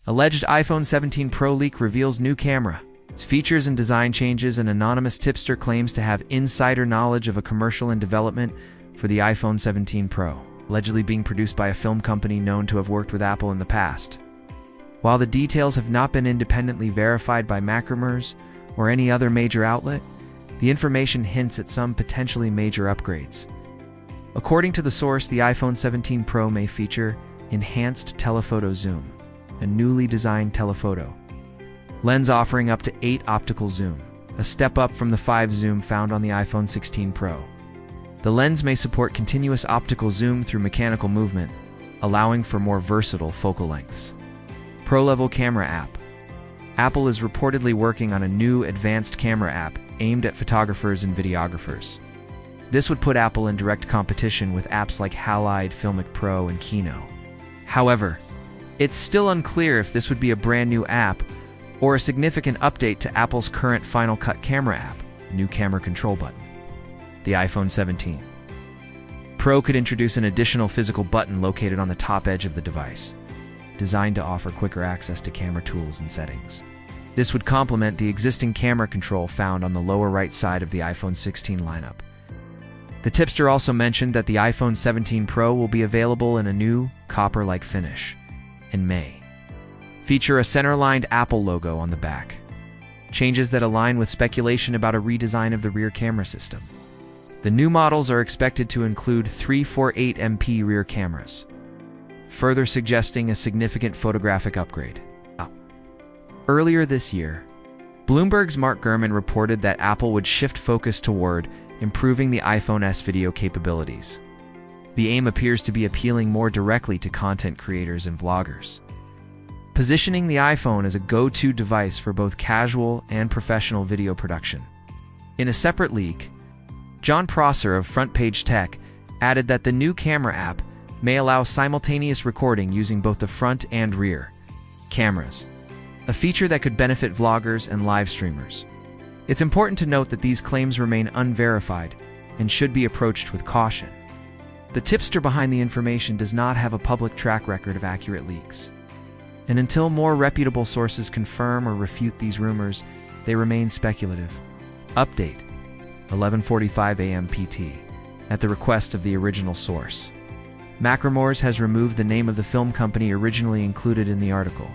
Alleged iPhone 17 Pro leak reveals new camera. Features and design changes. An anonymous tipster claims to have insider knowledge of a commercial in development for the iPhone 17 Pro, allegedly being produced by a film company known to have worked with Apple in the past. While the details have not been independently verified by Macrumors or any other major outlet, the information hints at some potentially major upgrades. According to the source, the iPhone 17 Pro may feature enhanced telephoto zoom, a newly designed telephoto lens offering up to 8 optical zoom, a step up from the 5 zoom found on the iPhone 16 Pro. The lens may support continuous optical zoom through mechanical movement, allowing for more versatile focal lengths. Pro-level camera app. Apple is reportedly working on a new advanced camera app aimed at photographers and videographers. This would put Apple in direct competition with apps like Halide, Filmic Pro, and Kino. However, it's still unclear if this would be a brand new app or a significant update to Apple's current Final Cut camera app, new camera control button. The iPhone 17 Pro could introduce an additional physical button located on the top edge of the device, designed to offer quicker access to camera tools and settings. This would complement the existing camera control found on the lower right side of the iPhone 16 lineup. The tipster also mentioned that the iPhone 17 Pro will be available in a new copper-like finish in May. Feature a center-lined Apple logo on the back. Changes that align with speculation about a redesign of the rear camera system. The new models are expected to include 348MP rear cameras, further suggesting a significant photographic upgrade. Earlier this year, Bloomberg's Mark Gurman reported that Apple would shift focus toward improving the iPhone's video capabilities. The aim appears to be appealing more directly to content creators and vloggers, positioning the iPhone as a go-to device for both casual and professional video production. In a separate leak, John Prosser of Front Page Tech added that the new camera app may allow simultaneous recording using both the front and rear cameras, a feature that could benefit vloggers and live streamers. It's important to note that these claims remain unverified and should be approached with caution. The tipster behind the information does not have a public track record of accurate leaks, and until more reputable sources confirm or refute these rumors, they remain speculative. Update: 11:45 a.m. PT. At the request of the original source, Macrumors has removed the name of the film company originally included in the article.